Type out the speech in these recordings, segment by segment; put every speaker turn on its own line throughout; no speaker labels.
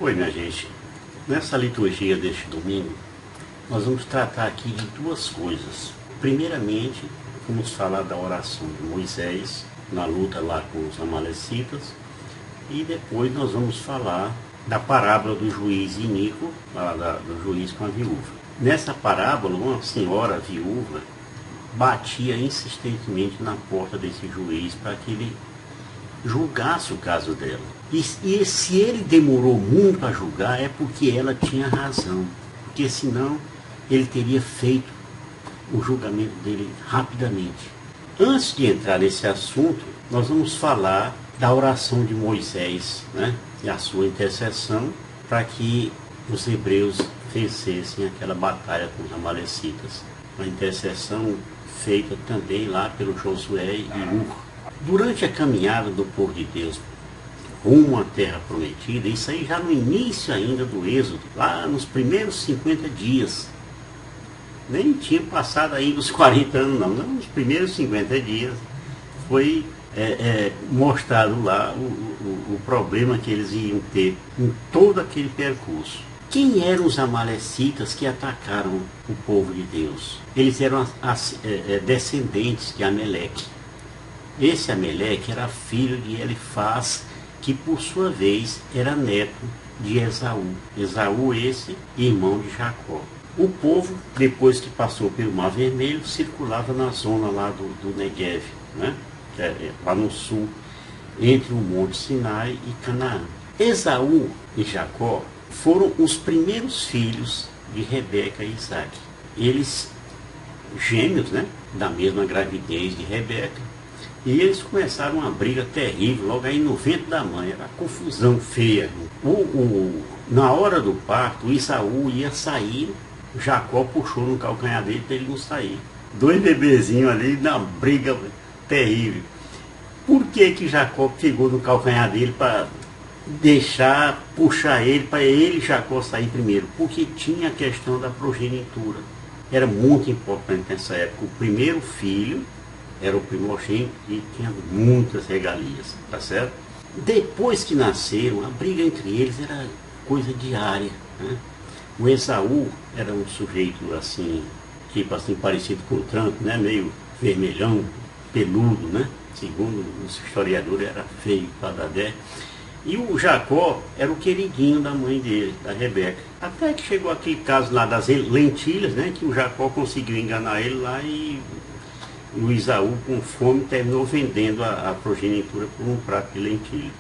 Oi, minha gente. Nessa liturgia deste domingo, nós vamos tratar aqui de duas coisas. Primeiramente, vamos falar da oração de Moisés, na luta lá com os amalecitas, e depois nós vamos falar da parábola do juiz iníquo, do juiz com a viúva. Nessa parábola, uma senhora viúva batia insistentemente na porta desse juiz para que ele julgasse o caso dela. E se ele demorou muito a julgar, é porque ela tinha razão, porque senão ele teria feito o julgamento dele rapidamente. Antes de entrar nesse assunto, nós vamos falar da oração de Moisés, né, e a sua intercessão para que os hebreus vencessem aquela batalha com os amalecitas. Uma intercessão feita também lá pelo Josué e Ur. Durante a caminhada do povo de Deus rumo à terra prometida, isso aí já no início ainda do êxodo, lá nos primeiros 50 dias, nem tinha passado ainda os 40 anos não, nos primeiros 50 dias foi mostrado lá o problema que eles iam ter em todo aquele percurso. Quem eram os amalecitas que atacaram o povo de Deus? Eles eram descendentes de Ameleque. Esse Ameleque era filho de Elifaz, que por sua vez era neto de Esaú. Esaú esse, irmão de Jacó. O povo, depois que passou pelo Mar Vermelho, circulava na zona lá do Negev, né? Lá no sul, entre o Monte Sinai e Canaã. Esaú e Jacó foram os primeiros filhos de Rebeca e Isaac. Eles, gêmeos, né? Da mesma gravidez de Rebeca. E eles começaram uma briga terrível, logo aí no ventre da mãe, era uma confusão feia. Na hora do parto, o Isaú ia sair, Jacó puxou no calcanhar dele para ele não sair. Dois bebezinhos ali, na briga terrível. Por que Jacó pegou no calcanhar dele para puxar ele, para ele, Jacó, sair primeiro? Porque tinha a questão da progenitura. Era muito importante nessa época. O primeiro filho era o primogênito e tinha muitas regalias, tá certo? Depois que nasceram, a briga entre eles era coisa diária, né? O Esaú era um sujeito assim, tipo assim, parecido com o Trump, né? Meio vermelhão, peludo, né? Segundo os historiadores, era feio para Dadé. E o Jacó era o queridinho da mãe dele, da Rebeca. Até que chegou aquele caso lá das lentilhas, né? Que o Jacó conseguiu enganar ele lá e o Isaú, com fome, terminou vendendo a progenitura por um prato de lentilha.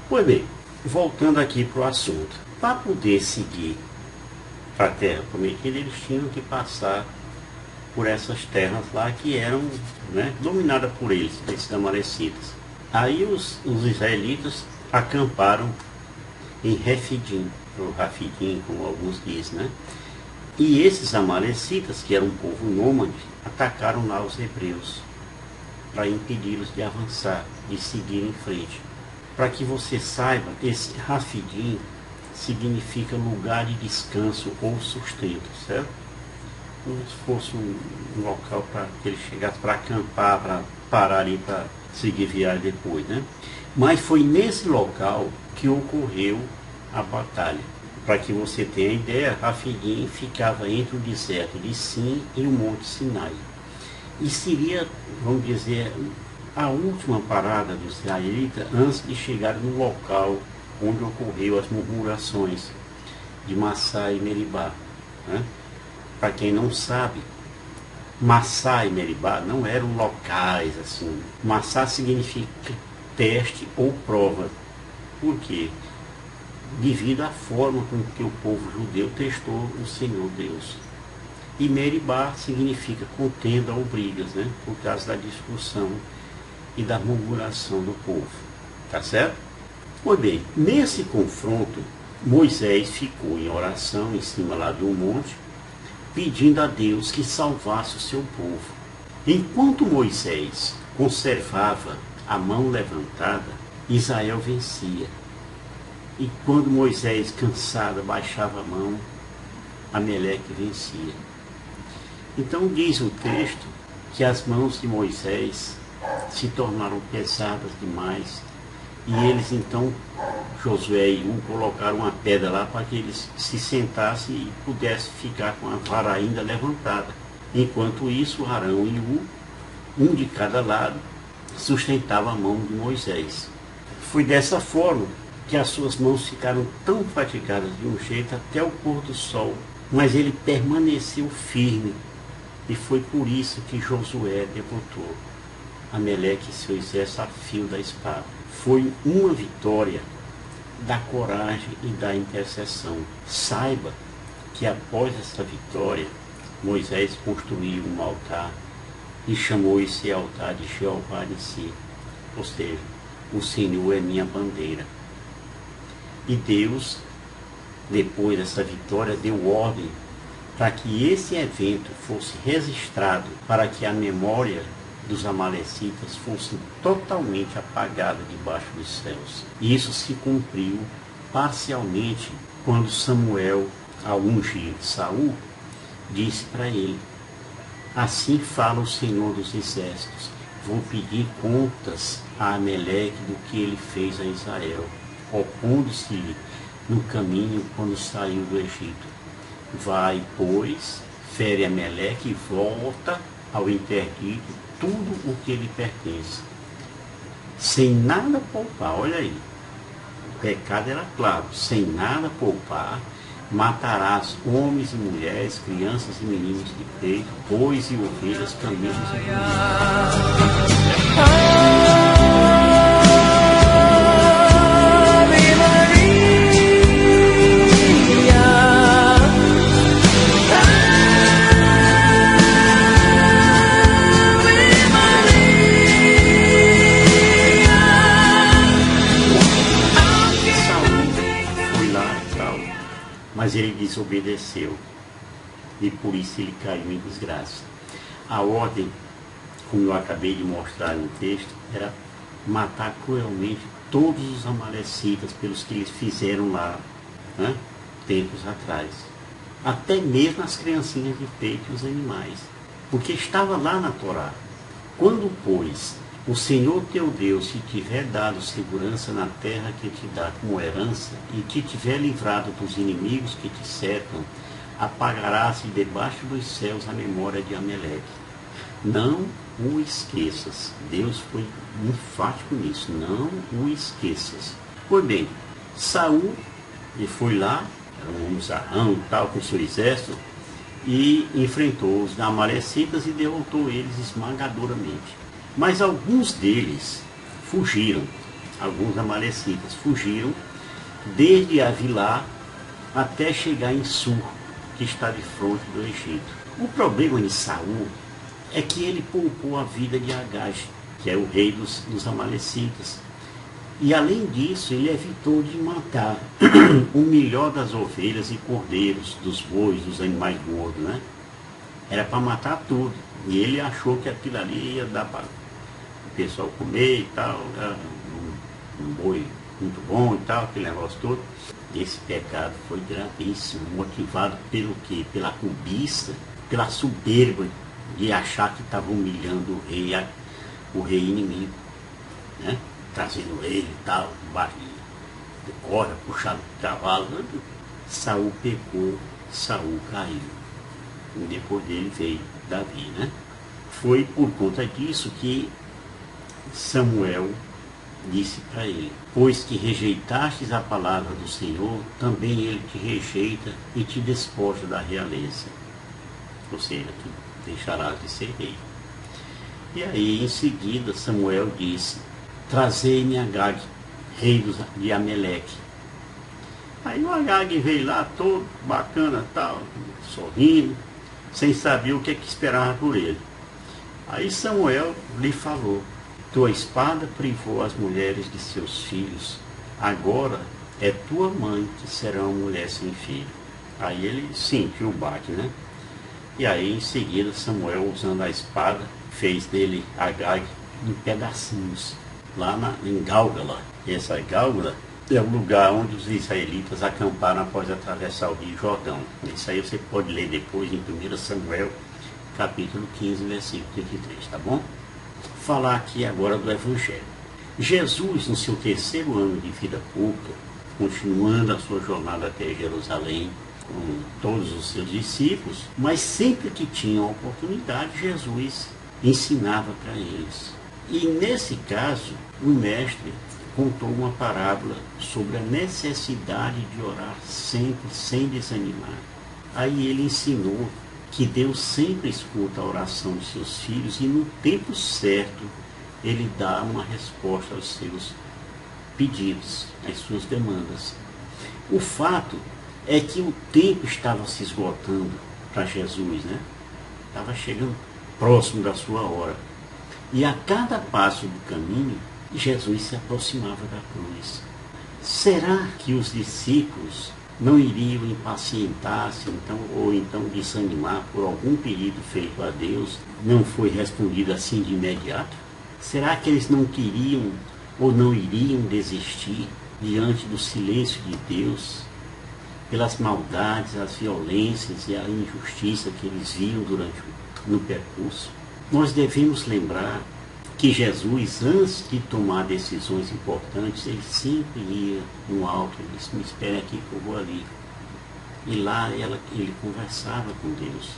Pois bem, voltando aqui para o assunto. Para poder seguir para a terra prometida, eles tinham que passar por essas terras lá que eram, né, dominadas por eles, esses amalecitas. Aí os israelitas acamparam em Refidim, ou Rafidim, como alguns dizem, né? E esses amalecitas, que eram um povo nômade, atacaram lá os hebreus para impedi-los de avançar, de seguir em frente. Para que você saiba, esse Rafidim significa lugar de descanso ou sustento, certo? Como se fosse um local para que eles chegassem para acampar, para parar ali para seguir viagem depois, né? Mas foi nesse local que ocorreu a batalha. Para que você tenha ideia, Rafidim ficava entre o deserto de Sim e o Monte Sinai. E seria, vamos dizer, a última parada dos israelitas antes de chegar no local onde ocorreu as murmurações de Massá e Meribá, né? Para quem não sabe, Massá e Meribá não eram locais assim. Massá significa teste ou prova. Por quê? Devido à forma com que o povo judeu testou o Senhor Deus. E Meribá significa contenda ou brigas, né? Por causa da discussão e da murmuração do povo. Tá certo? Pois bem, nesse confronto, Moisés ficou em oração em cima lá de um monte, pedindo a Deus que salvasse o seu povo. Enquanto Moisés conservava a mão levantada, Israel vencia. E quando Moisés, cansado, baixava a mão, Ameleque vencia. Então diz o texto que as mãos de Moisés se tornaram pesadas demais E eles então, Josué e U, colocaram uma pedra lá para que eles se sentassem e pudessem ficar com a vara ainda levantada. Enquanto isso, Arão e U, um de cada lado, sustentava a mão de Moisés. Foi dessa forma que as suas mãos ficaram tão fatigadas de um jeito até o pôr do sol, mas ele permaneceu firme. E foi por isso que Josué derrotou Amaleque e seu exército a fio da espada. Foi uma vitória da coragem e da intercessão. Saiba que após essa vitória, Moisés construiu um altar e chamou esse altar de Jeová de si, ou seja, o Senhor é minha bandeira. E Deus, depois dessa vitória, deu ordem para que esse evento fosse registrado, para que a memória dos amalecitas fosse totalmente apagada debaixo dos céus. E isso se cumpriu parcialmente quando Samuel, ao ungir Saul, disse para ele: assim fala o Senhor dos Exércitos, vou pedir contas a Amaleque do que ele fez a Israel, opondo-se-lhe no caminho quando saiu do Egito. Vai, pois, fere Amaleque e volta ao interdito tudo o que lhe pertence, sem nada poupar. Olha aí, o pecado era claro: sem nada poupar, matarás homens e mulheres, crianças e meninos de peito, bois e ovelhas, camelos e bois. Mas ele desobedeceu e por isso ele caiu em desgraça. A ordem, como eu acabei de mostrar no texto, era matar cruelmente todos os amalecitas pelos que eles fizeram lá, né, tempos atrás. Até mesmo as criancinhas de peito e os animais, porque estava lá na Torá. Quando, pois, o Senhor teu Deus te tiver dado segurança na terra que te dá como herança, e te tiver livrado dos inimigos que te cercam, apagarás debaixo dos céus a memória de Amaleque. Não o esqueças. Deus foi enfático nisso. Não o esqueças. Pois bem, Saul, ele foi lá, era um zarrão e tal, com seu exército, e enfrentou os amalecitas e derrotou eles esmagadoramente. Mas alguns deles fugiram, alguns amalecitas fugiram desde Avilá até chegar em Sur, que está de frente do Egito. O problema de Saul é que ele poupou a vida de Agag, que é o rei dos amalecitas. E além disso, ele evitou de matar o melhor das ovelhas e cordeiros, dos bois, dos animais gordos, né? Era para matar tudo. E ele achou que aquilo ali ia dar para o pessoal comer e tal, era um boi muito bom e tal, aquele negócio todo. Esse pecado foi gravíssimo, motivado pelo quê? Pela cobiça, pela soberba de achar que estava humilhando o rei inimigo, né? Trazendo ele e tal, embaixo de corda, puxado de cavalo. Saul pecou, Saul caiu. E depois dele veio Davi, né? Foi por conta disso que Samuel disse para ele: pois que rejeitastes a palavra do Senhor, também ele te rejeita e te despoja da realeza. Ou seja, tu deixarás de ser rei. E aí, em seguida, Samuel disse: trazei-me Agag, rei de Amaleque. Aí o Agag veio lá todo bacana, tal, sorrindo, sem saber o que esperava por ele. Aí Samuel lhe falou: tua espada privou as mulheres de seus filhos, agora é tua mãe que será uma mulher sem filho. Aí ele sentiu o baque, né? E aí em seguida Samuel, usando a espada, fez dele Agag em pedacinhos, lá em Gálgala. E essa Gálgala é o lugar onde os israelitas acamparam após atravessar o rio Jordão. Isso aí você pode ler depois em 1 Samuel, capítulo 15, versículo 33, tá bom? Falar aqui agora do Evangelho. Jesus, no seu terceiro ano de vida pública, continuando a sua jornada até Jerusalém, com todos os seus discípulos, mas sempre que tinha oportunidade, Jesus ensinava para eles. E nesse caso, o mestre contou uma parábola sobre a necessidade de orar sempre, sem desanimar. Aí ele ensinou que Deus sempre escuta a oração de seus filhos e no tempo certo ele dá uma resposta aos seus pedidos, às suas demandas. O fato é que o tempo estava se esgotando para Jesus, né? Estava chegando próximo da sua hora. E a cada passo do caminho, Jesus se aproximava da cruz. Será que os discípulos não iriam impacientar-se ou então desanimar por algum pedido feito a Deus, não foi respondido assim de imediato? Será que eles não queriam ou não iriam desistir diante do silêncio de Deus, pelas maldades, as violências e a injustiça que eles viam no percurso? Nós devemos lembrar que Jesus, antes de tomar decisões importantes, ele sempre ia no alto, ele disse, me espere aqui que eu vou ali. E lá ele conversava com Deus.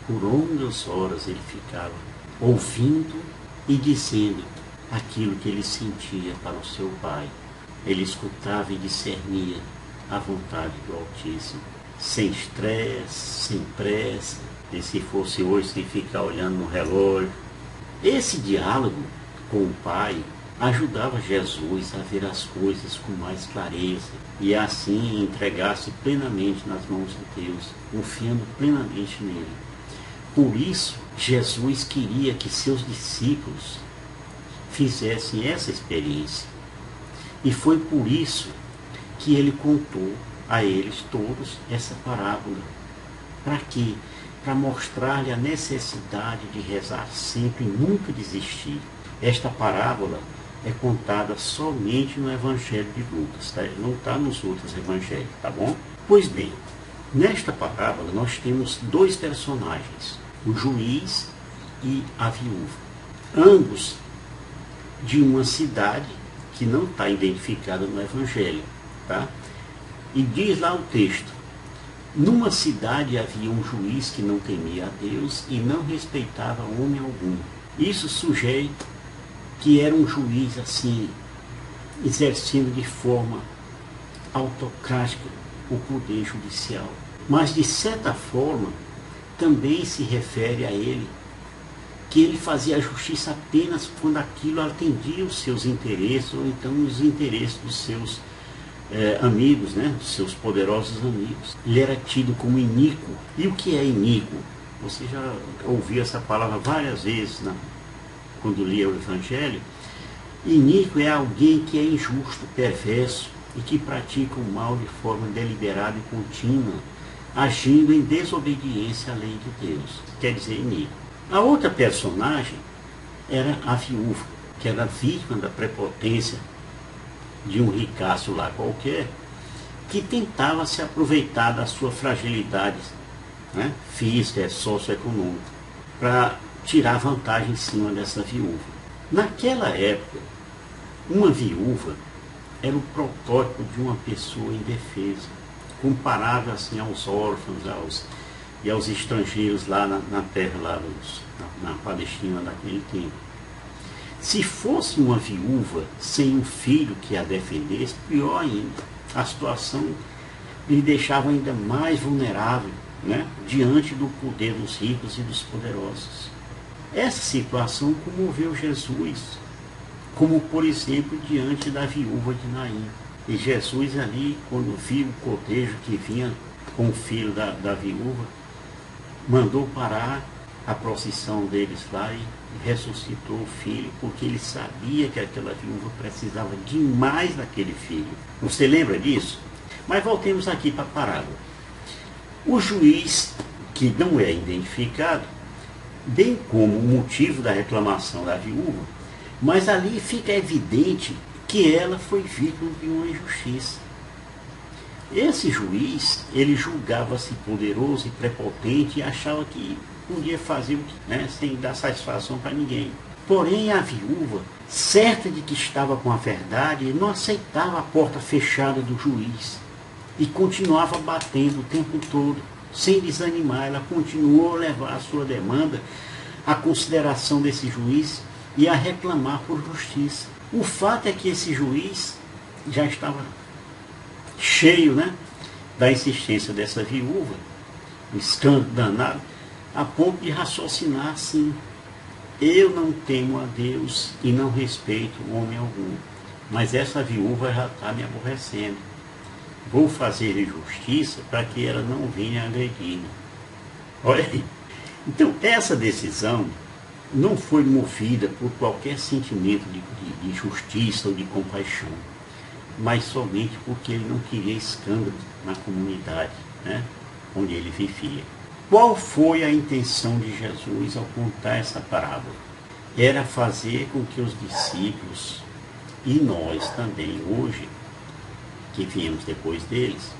Por longas horas ele ficava ouvindo e dizendo aquilo que ele sentia para o seu Pai. Ele escutava e discernia a vontade do Altíssimo, sem estresse, sem pressa, e se fosse hoje, sem ficar olhando no relógio. Esse diálogo com o Pai ajudava Jesus a ver as coisas com mais clareza e assim entregar-se plenamente nas mãos de Deus, confiando plenamente nele. Por isso, Jesus queria que seus discípulos fizessem essa experiência. E foi por isso que ele contou a eles todos essa parábola. Para quê? Para mostrar-lhe a necessidade de rezar sempre e nunca desistir. Esta parábola é contada somente no Evangelho de Lucas, tá? Não está nos outros evangelhos, tá bom? Pois bem, nesta parábola nós temos dois personagens, o juiz e a viúva, ambos de uma cidade que não está identificada no Evangelho, tá? E diz lá o texto: numa cidade havia um juiz que não temia a Deus e não respeitava homem algum. Isso sugere que era um juiz assim, exercendo de forma autocrática o poder judicial. Mas de certa forma também se refere a ele que ele fazia a justiça apenas quando aquilo atendia os seus interesses ou então os interesses dos seus amigos, né? Dos seus poderosos amigos. Ele era tido como iníquo. E o que é iníquo? Você já ouviu essa palavra várias vezes, né? Quando lia o Evangelho. Iníquo é alguém que é injusto, perverso e que pratica o mal de forma deliberada e contínua, agindo em desobediência à lei de Deus. Quer dizer, iníquo. A outra personagem era a viúva, que era vítima da prepotência de um ricaço lá qualquer, que tentava se aproveitar da sua fragilidade, né, física, socioeconômica, para tirar vantagem em cima dessa viúva. Naquela época, uma viúva era o protótipo de uma pessoa indefesa, comparável assim aos órfãos e aos estrangeiros lá na terra, lá na Palestina daquele tempo. Se fosse uma viúva sem um filho que a defendesse, pior ainda, a situação lhe deixava ainda mais vulnerável, né, diante do poder dos ricos e dos poderosos. Essa situação comoveu Jesus, como por exemplo diante da viúva de Naim. E Jesus ali, quando viu o cortejo que vinha com o filho da viúva, mandou parar a procissão deles lá e ressuscitou o filho, porque ele sabia que aquela viúva precisava demais daquele filho. Você lembra disso? Mas voltemos aqui para a parábola. O juiz, que não é identificado, bem como o motivo da reclamação da viúva, mas ali fica evidente que ela foi vítima de uma injustiça. Esse juiz, ele julgava-se poderoso e prepotente e achava que podia fazer o que, né, sem dar satisfação para ninguém. Porém, a viúva, certa de que estava com a verdade, não aceitava a porta fechada do juiz e continuava batendo o tempo todo, sem desanimar. Ela continuou a levar a sua demanda à consideração desse juiz e a reclamar por justiça. O fato é que esse juiz já estava cheio, da insistência dessa viúva, um escândalo danado, a ponto de raciocinar assim: eu não temo a Deus e não respeito homem algum, mas essa viúva já está me aborrecendo. Vou fazer justiça para que ela não venha agredir. Olha aí. Então, essa decisão não foi movida por qualquer sentimento de justiça ou de compaixão, mas somente porque ele não queria escândalo na comunidade, onde ele vivia. Qual foi a intenção de Jesus ao contar essa parábola? Era fazer com que os discípulos, e nós também hoje, que viemos depois deles,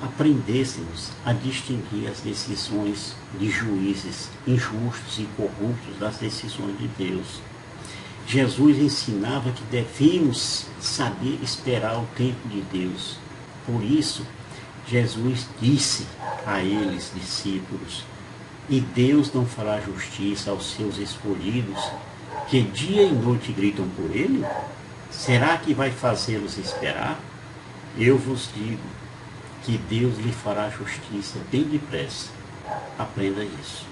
aprendêssemos a distinguir as decisões de juízes injustos e corruptos das decisões de Deus. Jesus ensinava que devemos saber esperar o tempo de Deus. Por isso, Jesus disse a eles, discípulos: e Deus não fará justiça aos seus escolhidos, que dia e noite gritam por ele? Será que vai fazê-los esperar? Eu vos digo que Deus lhe fará justiça bem depressa. Aprenda isso.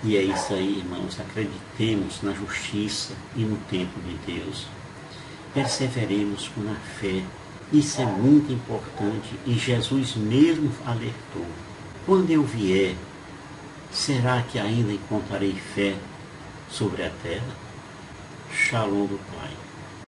E é isso aí, irmãos. Acreditemos na justiça e no tempo de Deus. Perseveremos na fé. Isso é muito importante e Jesus mesmo alertou: quando eu vier, será que ainda encontrarei fé sobre a terra? Shalom do Pai.